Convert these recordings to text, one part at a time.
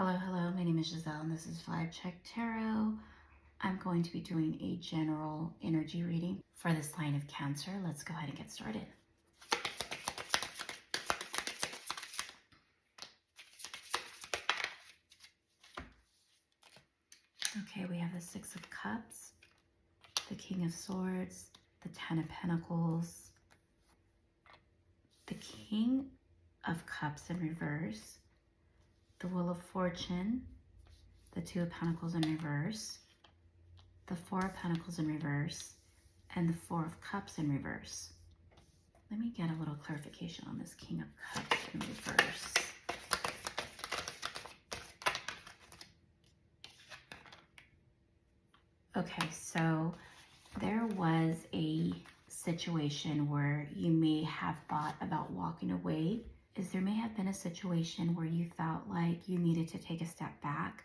Hello, my name is Giselle and this is Vybechecktarot. I'm going to be doing a general energy reading for the sign of Cancer. Let's go ahead and get started. Okay, we have the Six of Cups, the King of Swords, the Ten of Pentacles, the King of Cups in reverse, the Wheel of Fortune, the Two of Pentacles in reverse, the Four of Pentacles in reverse, and the Four of Cups in reverse. Let me get a little clarification on this King of Cups in reverse. Okay, so there was a situation where you may have thought about walking away. There may have been a situation where you felt like you needed to take a step back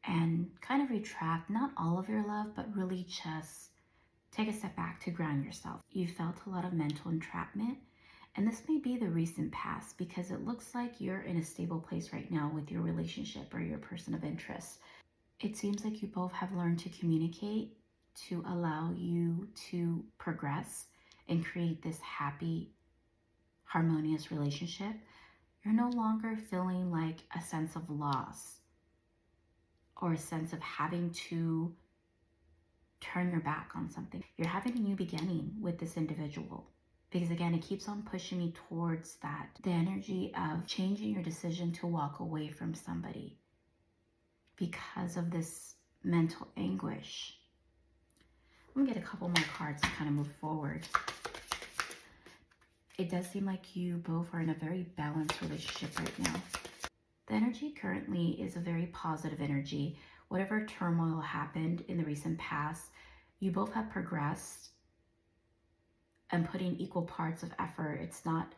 and kind of retract not all of your love, but really just take a step back to ground yourself. You felt a lot of mental entrapment, and this may be the recent past because it looks like you're in a stable place right now with your relationship or your person of interest. It seems like you both have learned to communicate to allow you to progress and create this happy, harmonious relationship. You're no longer feeling like a sense of loss or a sense of having to turn your back on something. You're having a new beginning with this individual because, again, it keeps on pushing me towards that, the energy of changing your decision to walk away from somebody because of this mental anguish. I'm gonna get a couple more cards to kind of move forward. It does seem like you both are in a very balanced relationship right now. The energy currently is a very positive energy. Whatever turmoil happened in the recent past, you both have progressed and put in equal parts of effort. It's not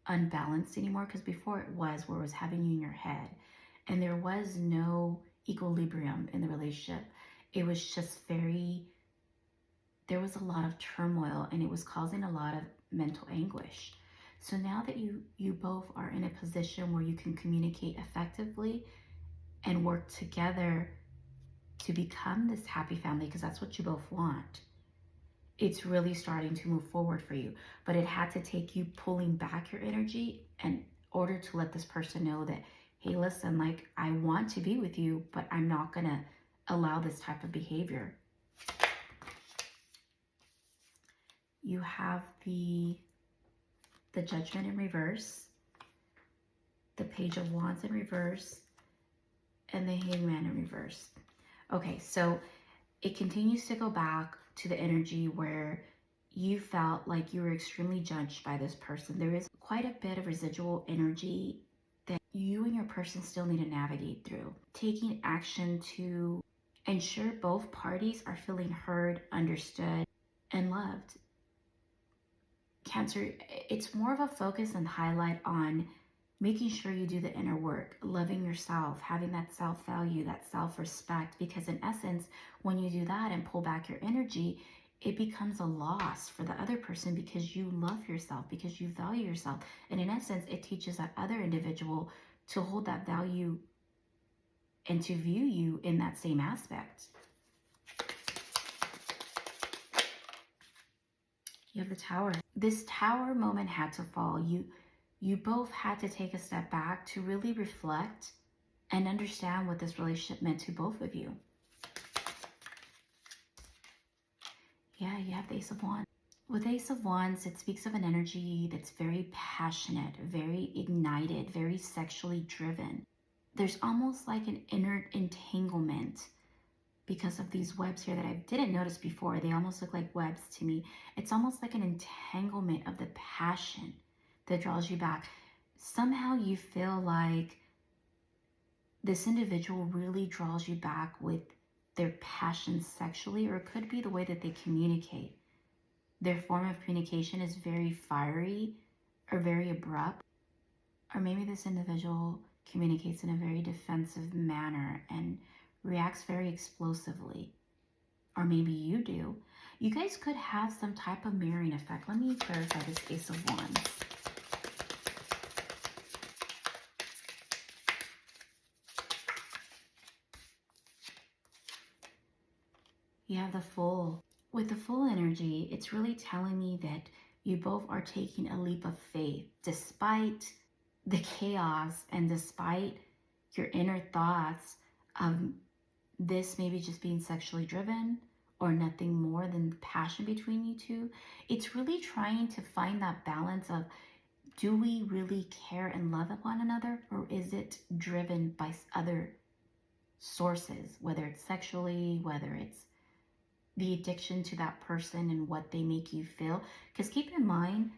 unbalanced anymore, because before it was, where it was having you in your head and there was no equilibrium in the relationship. It was just there was a lot of turmoil and it was causing a lot of mental anguish. So now that you both are in a position where you can communicate effectively and work together to become this happy family, because that's what you both want, it's really starting to move forward for you. But it had to take you pulling back your energy in order to let this person know that, hey, listen, like, I want to be with you, but I'm not gonna allow this type of behavior. You have the Judgment in reverse, the Page of Wands in reverse, and the Hangman in reverse. Okay, so it continues to go back to the energy where you felt like you were extremely judged by this person. There is quite a bit of residual energy that you and your person still need to navigate through. Taking action to ensure both parties are feeling heard, understood, and loved. Cancer, it's more of a focus and highlight on making sure you do the inner work, loving yourself, having that self-value, that self-respect, because in essence, when you do that and pull back your energy, it becomes a loss for the other person because you love yourself, because you value yourself. And in essence, it teaches that other individual to hold that value and to view you in that same aspect. You have the Tower. This Tower moment had to fall. You both had to take a step back to really reflect and understand what this relationship meant to both of you. Yeah, you have the Ace of Wands. With Ace of Wands, it speaks of an energy that's very passionate, very ignited, very sexually driven. There's almost like an inner entanglement because of these webs here that I didn't notice before. They almost look like webs to me. It's almost like an entanglement of the passion that draws you back. Somehow you feel like this individual really draws you back with their passion sexually, or it could be the way that they communicate. Their form of communication is very fiery or very abrupt, or maybe this individual communicates in a very defensive manner and reacts very explosively, or maybe you do. You guys could have some type of mirroring effect. Let me clarify this Ace of Wands. You have the Fool. With the Fool energy, it's really telling me that you both are taking a leap of faith despite the chaos and despite your inner thoughts of this maybe just being sexually driven or nothing more than passion between you two. It's really trying to find that balance of, do we really care and love one another, or is it driven by other sources, whether it's sexually, whether it's the addiction to that person and what they make you feel? Because keep in mind,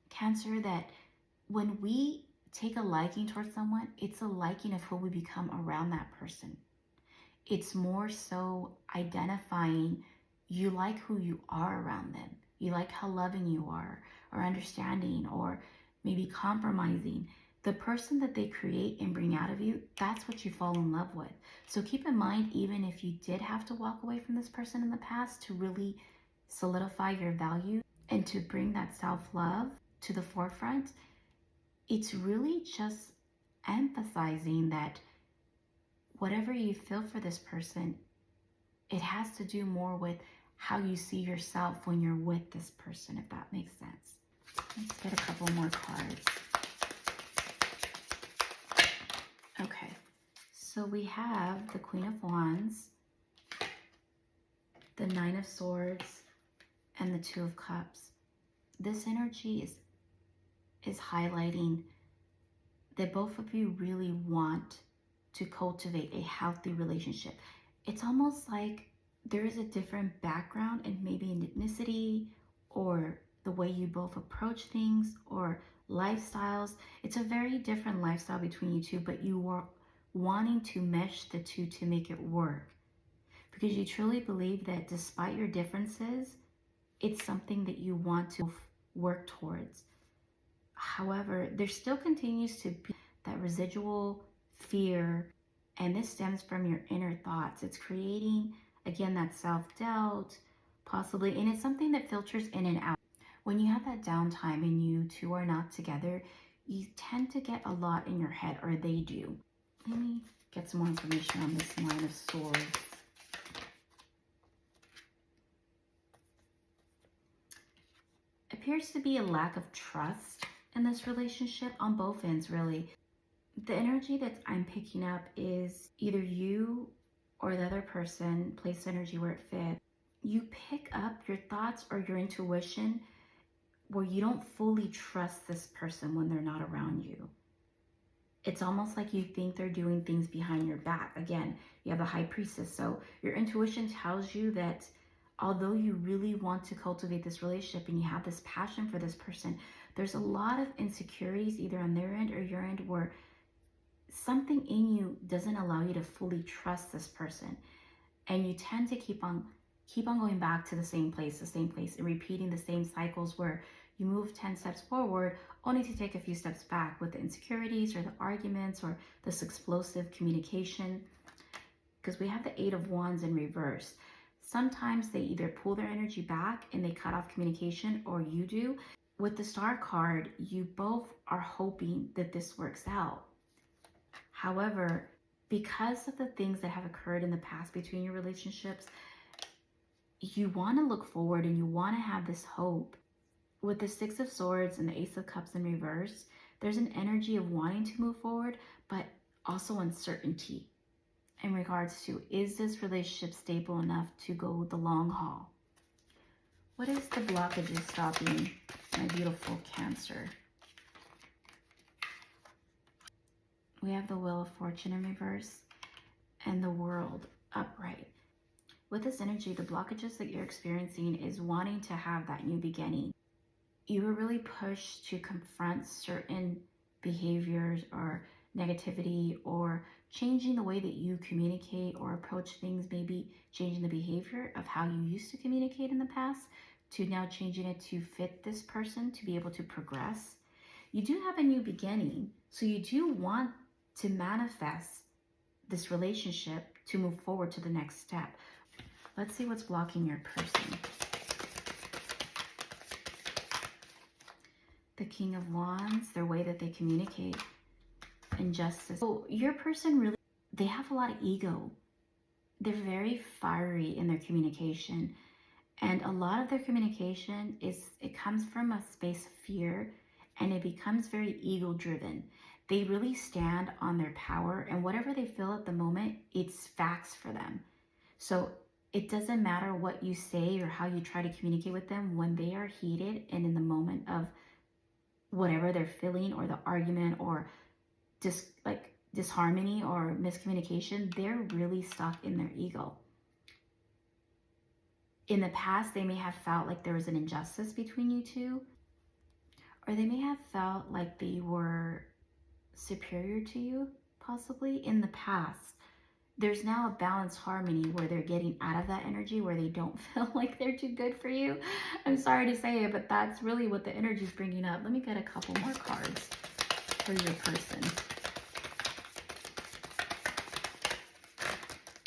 Cancer, that when we take a liking towards someone, it's a liking of who we become around that person. It's more so identifying you like who you are around them. You like how loving you are, or understanding, or maybe compromising. The person that they create and bring out of you, that's what you fall in love with. So keep in mind, even if you did have to walk away from this person in the past to really solidify your value and to bring that self-love to the forefront, it's really just emphasizing that whatever you feel for this person, it has to do more with how you see yourself when you're with this person, if that makes sense. Let's get a couple more cards. Okay, so we have the Queen of Wands, the Nine of Swords, and the Two of Cups. This energy is highlighting that both of you really want to cultivate a healthy relationship. It's almost like there is a different background and maybe an ethnicity or the way you both approach things or lifestyles. It's a very different lifestyle between you two, but you are wanting to mesh the two to make it work, because you truly believe that despite your differences, it's something that you want to work towards. However, there still continues to be that residual fear, and this stems from your inner thoughts. It's creating, again, that self-doubt, possibly, and it's something that filters in and out. When you have that downtime and you two are not together, you tend to get a lot in your head, or they do. Let me get some more information on this Nine of Swords. Appears to be a lack of trust in this relationship on both ends, really. The energy that I'm picking up is either you or the other person, place energy where it fits. You pick up your thoughts or your intuition where you don't fully trust this person when they're not around you. It's almost like you think they're doing things behind your back. Again, you have the High Priestess. So your intuition tells you that although you really want to cultivate this relationship and you have this passion for this person, there's a lot of insecurities either on their end or your end where something in you doesn't allow you to fully trust this person. And you tend to keep on going back to the same place, and repeating the same cycles where you move 10 steps forward only to take a few steps back with the insecurities or the arguments or this explosive communication. Because we have the Eight of Wands in reverse. Sometimes they either pull their energy back and they cut off communication, or you do. With the Star card, you both are hoping that this works out. However, because of the things that have occurred in the past between your relationships, you want to look forward and you want to have this hope. With the Six of Swords and the Ace of Cups in reverse, there's an energy of wanting to move forward, but also uncertainty in regards to, is this relationship stable enough to go the long haul? What is the blockages stopping my beautiful Cancer? We have the Wheel of Fortune in reverse and the World upright. With this energy, the blockages that you're experiencing is wanting to have that new beginning. You were really pushed to confront certain behaviors or negativity, or changing the way that you communicate or approach things, maybe changing the behavior of how you used to communicate in the past to now changing it to fit this person to be able to progress. You do have a new beginning, so you do want to manifest this relationship to move forward to the next step. Let's see what's blocking your person. The King of Wands, their way that they communicate, injustice. So your person really, they have a lot of ego. they're very fiery in their communication. And a lot of their communication it comes from a space of fear, and it becomes very ego driven. They really stand on their power, and whatever they feel at the moment, it's facts for them. So it doesn't matter what you say or how you try to communicate with them. When they are heated and in the moment of whatever they're feeling, or the argument, or just like disharmony or miscommunication, they're really stuck in their ego. In the past, they may have felt like there was an injustice between you two, or they may have felt like they were superior to you, possibly in the past. There's now a balanced harmony where they're getting out of that energy, where they don't feel like they're too good for you. I'm sorry to say it, but that's really what the energy is bringing up. Let me get a couple more cards for your person.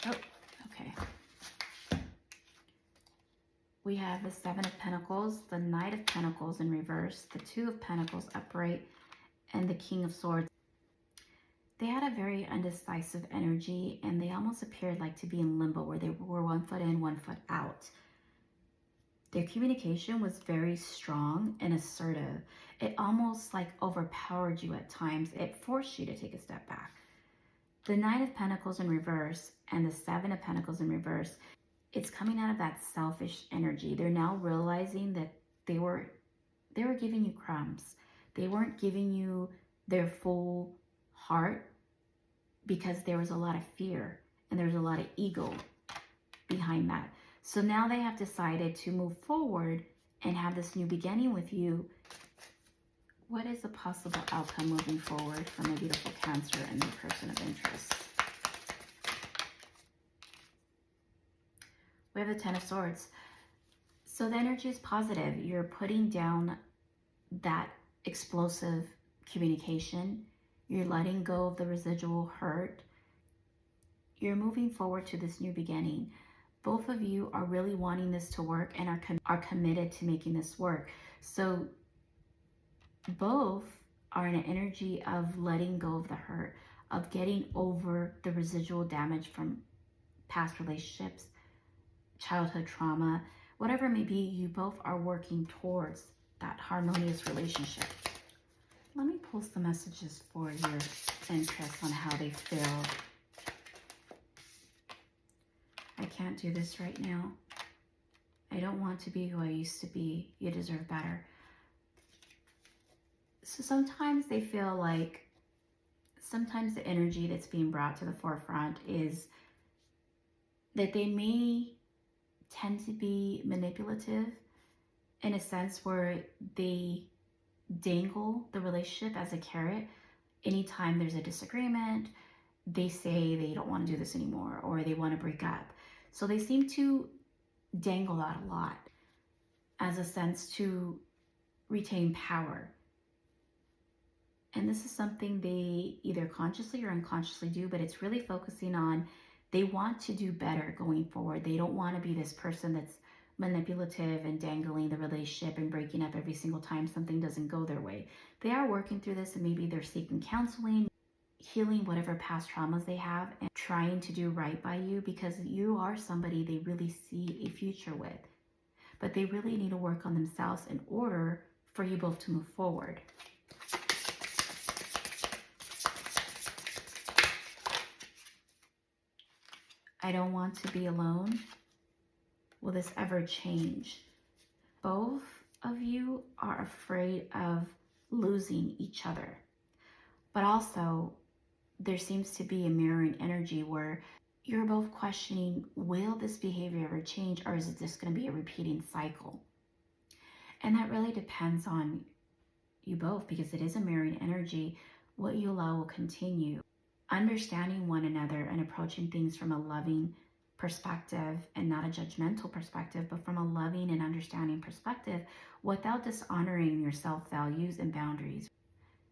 Oh, okay. We have the Seven of Pentacles, the Knight of Pentacles in reverse, the Two of Pentacles upright, and the King of Swords. They had a very undecisive energy, and they almost appeared like to be in limbo, where they were 1 foot in, 1 foot out. Their communication was very strong and assertive. It almost like overpowered you at times. It forced you to take a step back. The Nine of Pentacles in reverse and the Seven of Pentacles in reverse, it's coming out of that selfish energy. They're now realizing that they were giving you crumbs. They weren't giving you their full heart, because there was a lot of fear and there's a lot of ego behind that. So now they have decided to move forward and have this new beginning with you. What is a possible outcome moving forward for my beautiful Cancer and the person of interest? We have the Ten of Swords. So the energy is positive. You're putting down that explosive communication. You're letting go of the residual hurt. You're moving forward to this new beginning. Both of you are really wanting this to work and are committed to making this work. So both are in an energy of letting go of the hurt, of getting over the residual damage from past relationships, childhood trauma, whatever it may be. You both are working towards that harmonious relationship. Let me pull some messages for your interest on how they feel. I can't do this right now. I don't want to be who I used to be. You deserve better. So sometimes they feel like, sometimes the energy that's being brought to the forefront is that they may tend to be manipulative, in a sense where they dangle the relationship as a carrot. Anytime there's a disagreement, they say they don't want to do this anymore, or they want to break up. So they seem to dangle that a lot as a sense to retain power. And this is something they either consciously or unconsciously do, but it's really focusing on, they want to do better going forward. They don't want to be this person that's manipulative and dangling the relationship and breaking up every single time something doesn't go their way. They are working through this, and maybe they're seeking counseling, healing whatever past traumas they have, and trying to do right by you, because you are somebody they really see a future with. But they really need to work on themselves in order for you both to move forward. I don't want to be alone. Will this ever change? Both of you are afraid of losing each other. But also, there seems to be a mirroring energy where you're both questioning, will this behavior ever change, or is it just going to be a repeating cycle? And that really depends on you both, because it is a mirroring energy. What you allow will continue. Understanding one another and approaching things from a loving perspective, and not a judgmental perspective, but from a loving and understanding perspective, without dishonoring your self-values and boundaries,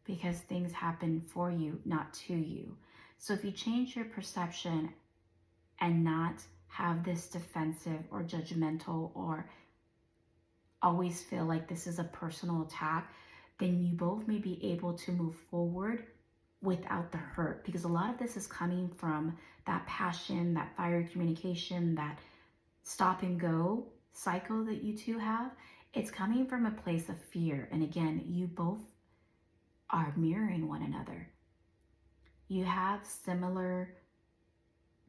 because things happen for you, not to you. So if you change your perception and not have this defensive or judgmental, or always feel like this is a personal attack, then you both may be able to move forward without the hurt, because a lot of this is coming from that passion, that fiery communication, that stop and go cycle that you two have. It's coming from a place of fear. And again, you both are mirroring one another. You have similar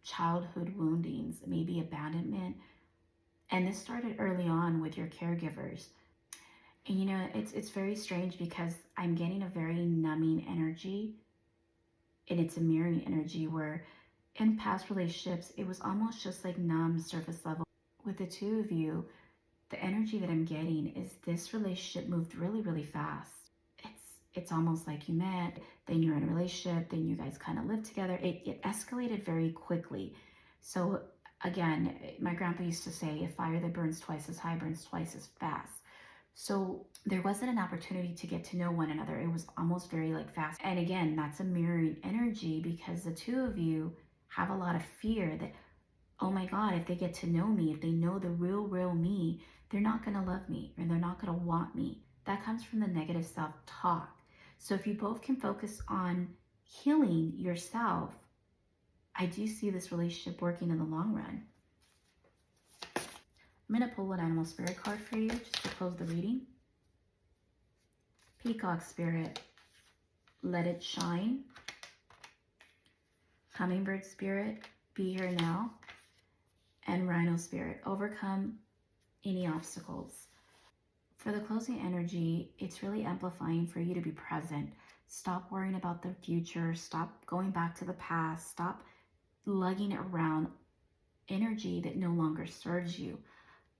childhood woundings, maybe abandonment. And this started early on with your caregivers. And you know, it's very strange because I'm getting a very numbing energy, and it's a mirroring energy where in past relationships, it was almost just like numb surface level. With the two of you, the energy that I'm getting is this relationship moved really, really fast. It's almost like you met, then you're in a relationship, then you guys kind of live together. It escalated very quickly. So again, my grandpa used to say, a fire that burns twice as high burns twice as fast. So there wasn't an opportunity to get to know one another. It was almost very like fast. And again, that's a mirroring energy because the two of you have a lot of fear that, oh my God, if they get to know me, if they know the real me, they're not going to love me or they're not going to want me. That comes from the negative self-talk. So if you both can focus on healing yourself, I do see this relationship working in the long run. I'm going to pull an animal spirit card for you just to close the reading. Peacock spirit, let it shine. Hummingbird spirit, be here now. And rhino spirit, overcome any obstacles. For the closing energy, it's really amplifying for you to be present. Stop worrying about the future. Stop going back to the past. Stop lugging around energy that no longer serves you.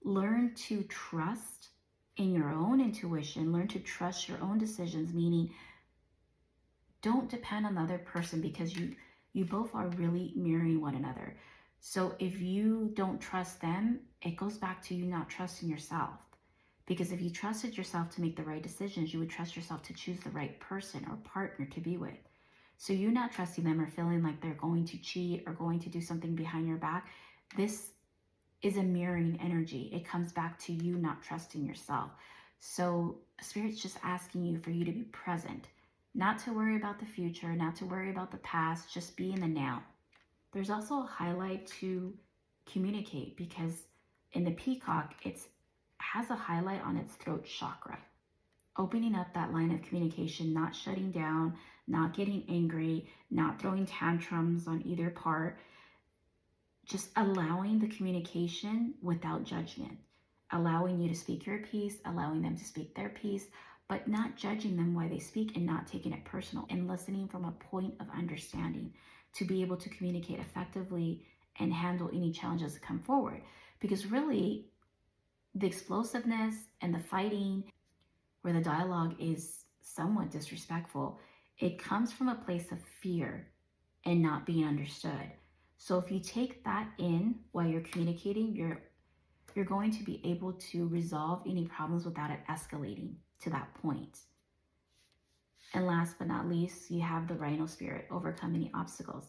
Learn to trust in your own intuition. Learn to trust your own decisions, meaning don't depend on the other person because you both are really mirroring one another. So if you don't trust them, it goes back to you not trusting yourself. Because if you trusted yourself to make the right decisions, you would trust yourself to choose the right person or partner to be with. So you not trusting them or feeling like they're going to cheat or going to do something behind your back, this is a mirroring energy. It comes back to you not trusting yourself. So Spirit's just asking you for you to be present, not to worry about the future, not to worry about the past, just be in the now. There's also a highlight to communicate because in the peacock, it has a highlight on its throat chakra. Opening up that line of communication, not shutting down, not getting angry, not throwing tantrums on either part, just allowing the communication without judgment, allowing you to speak your piece, allowing them to speak their piece, but not judging them while they speak and not taking it personal, and listening from a point of understanding to be able to communicate effectively and handle any challenges that come forward. Because really, the explosiveness and the fighting, where the dialogue is somewhat disrespectful, it comes from a place of fear and not being understood. So if you take that in while you're communicating, you're going to be able to resolve any problems without it escalating to that point. And last but not least, you have the rhino spirit, overcome any obstacles.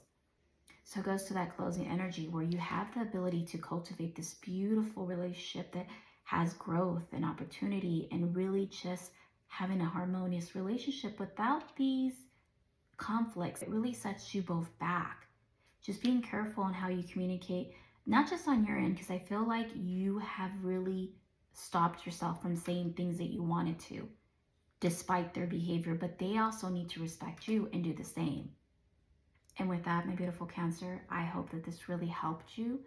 So it goes to that closing energy where you have the ability to cultivate this beautiful relationship that has growth and opportunity, and really just having a harmonious relationship without these conflicts. It really sets you both back. Just being careful on how you communicate, not just on your end, because I feel like you have really stopped yourself from saying things that you wanted to, despite their behavior, but they also need to respect you and do the same. And with that, my beautiful Cancer, I hope that this really helped you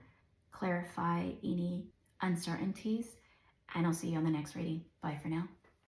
clarify any uncertainties, and I'll see you on the next reading. Bye for now.